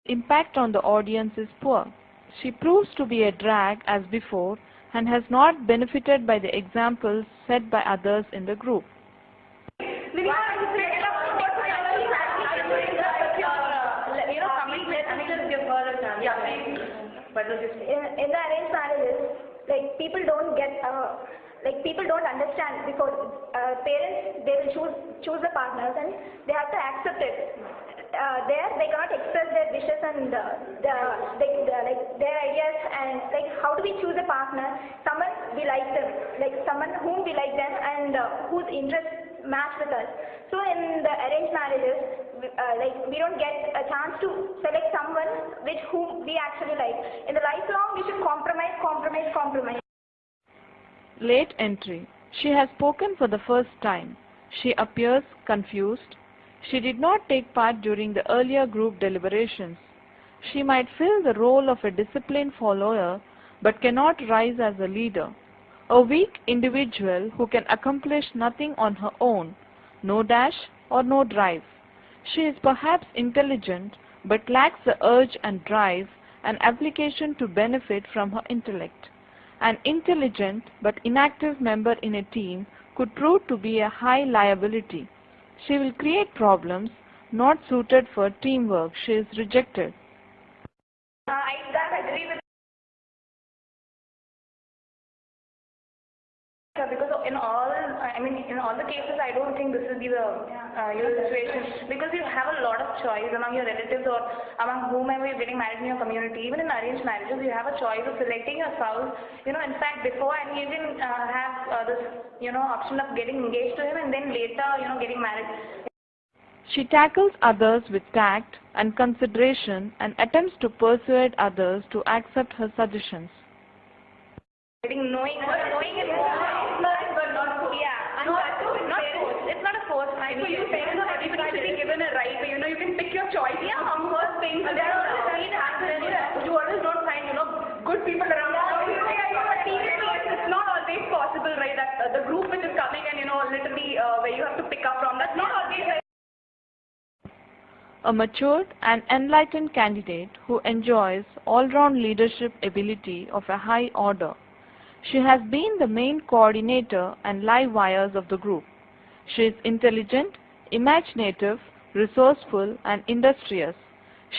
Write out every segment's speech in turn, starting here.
Impact on the audience is poor. She proves to be a drag as before and has not benefited by the examples set by others in the group. In the arranged marriages, like people don't get, people don't understand before parents they will choose the partners and they have to accept it. There they cannot express their wishes and their ideas and like how do we choose a partner? Someone we like them, like someone whom we like them and whose interests match with us. So in the arranged marriages, we don't get a chance to select someone whom we actually like. In the lifelong, we should compromise. Late entry. She has spoken for the first time. She appears confused. She did not take part during the earlier group deliberations. She might fill the role of a disciplined follower but cannot rise as a leader. A weak individual who can accomplish nothing on her own, no dash or no drive. She is perhaps intelligent but lacks the urge and drive and application to benefit from her intellect. An intelligent but inactive member in a team could prove to be a high liability. She will create problems not suited for teamwork. She is rejected. I agree with because in all the cases, I don't think this will be the situation because you have a lot of choice among your relatives or among whomever you're getting married in your community. Even in arranged marriages, you have a choice of selecting your spouse. In fact, before and you even have this option of getting engaged to him and then later getting married. She tackles others with tact and consideration and attempts to persuade others to accept her suggestions. Knowing is but not forced. Yeah, not forced. It's not a force. So you're saying that everybody should be given a right, you can pick your choice. Yeah, first things. You always don't find good people around. It's not always possible, right? That the group which is coming and literally where you have to pick up from. That's not always right. A matured and enlightened candidate who enjoys all-round leadership ability of a high order. She has been the main coordinator and live wires of the group. She is intelligent, imaginative, resourceful, and industrious.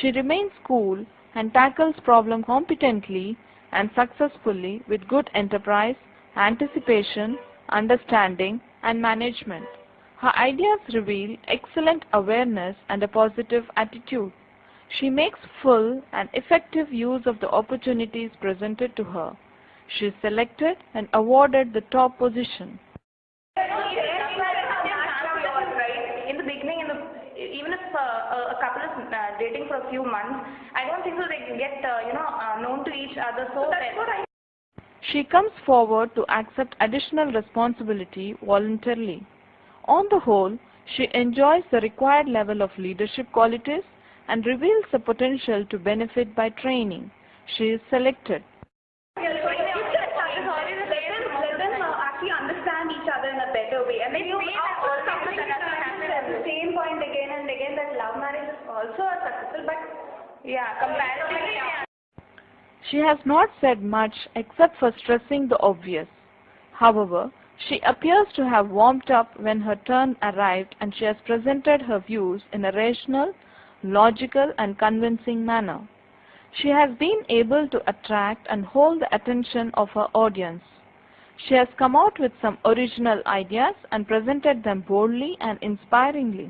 She remains cool and tackles problems competently and successfully with good enterprise, anticipation, understanding, and management. Her ideas reveal excellent awareness and a positive attitude. She makes full and effective use of the opportunities presented to her. She is selected and awarded the top position. In the beginning, even if a couple is dating for a few months, I don't think so they can get known to each other so well. She comes forward to accept additional responsibility voluntarily. On the whole, she enjoys the required level of leadership qualities and reveals the potential to benefit by training. She is selected. Understand each other in a better way, and then the same point again and again that love marriage is also successful, but comparatively. She has not said much except for stressing the obvious. However, she appears to have warmed up when her turn arrived and she has presented her views in a rational, logical, and convincing manner. She has been able to attract and hold the attention of her audience. She has come out with some original ideas and presented them boldly and inspiringly.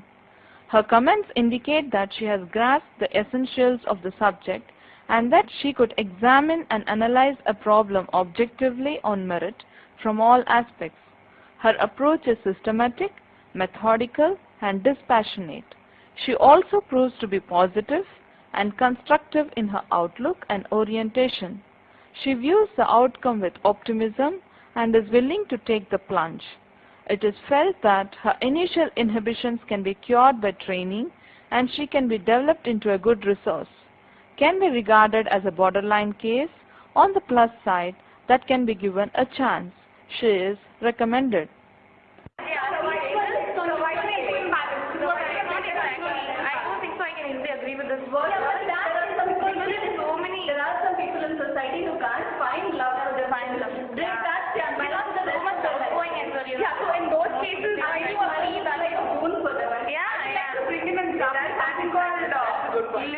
Her comments indicate that she has grasped the essentials of the subject and that she could examine and analyze a problem objectively on merit from all aspects. Her approach is systematic, methodical, and dispassionate. She also proves to be positive and constructive in her outlook and orientation. She views the outcome with optimism and is willing to take the plunge. It is felt that her initial inhibitions can be cured by training and she can be developed into a good resource. Can be regarded as a borderline case. On the plus side, that can be given a chance. She is recommended. I don't think so I can easily agree with this word.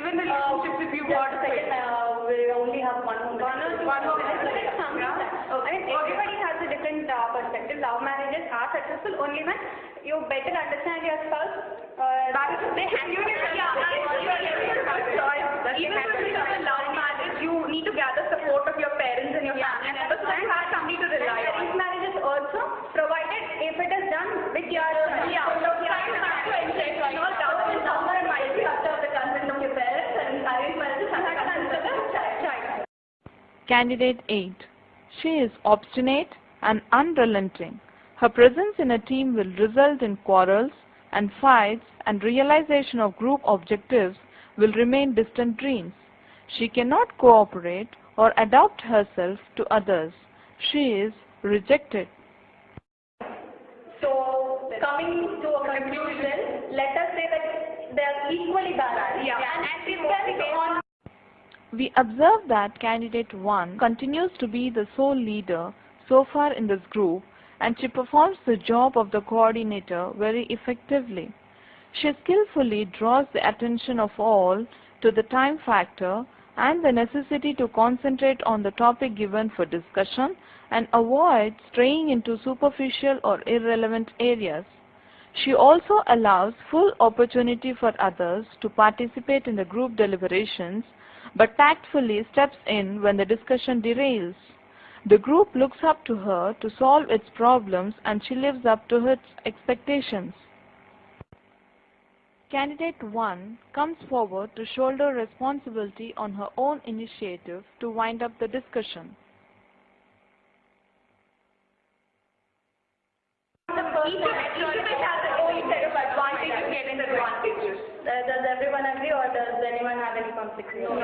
in relationships if you want to say? We only have one more. One more. I mean, everybody has a different perspective. Love marriages are successful only when you better understand your spouse. That is, they have you even if it is a love marriage, you need to gather support of your parents and your family members, so you have somebody to rely on. Arranged marriages also, provided if it is done with your Candidate 8. She is obstinate and unrelenting. Her presence in a team will result in quarrels and fights, and realization of group objectives will remain distant dreams. She cannot cooperate or adapt herself to others. She is rejected. So, coming to a conclusion, let us say that they are equally balanced. Yeah. And it depends on. We observe that candidate 1 continues to be the sole leader so far in this group, and she performs the job of the coordinator very effectively. She skillfully draws the attention of all to the time factor and the necessity to concentrate on the topic given for discussion and avoid straying into superficial or irrelevant areas. She also allows full opportunity for others to participate in the group deliberations, but tactfully steps in when the discussion derails. The group looks up to her to solve its problems, and she lives up to its expectations. Candidate 1 comes forward to shoulder responsibility on her own initiative to wind up the discussion. Each of it has its own set of advantages and disadvantages. Does everyone agree, or does anyone have any conflicts? No.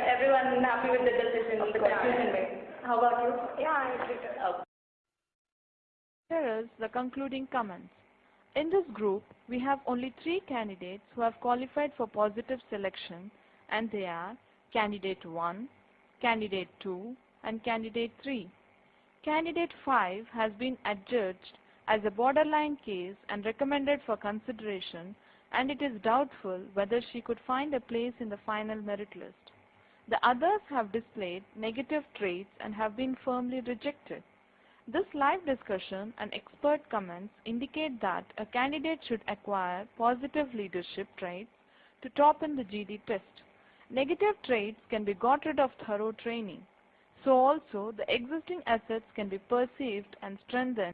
Everyone happy with the decision of the conclusion made. How about you? Yeah, I agree. Here is the concluding comments. In this group, we have only 3 candidates who have qualified for positive selection, and they are Candidate 1, Candidate 2, and Candidate 3. Candidate 5 has been adjudged as a borderline case and recommended for consideration, and it is doubtful whether she could find a place in the final merit list. The others have displayed negative traits and have been firmly rejected. This live discussion and expert comments indicate that a candidate should acquire positive leadership traits to top in the GD test. Negative traits can be got rid of thorough training. So also the existing assets can be perceived and strengthened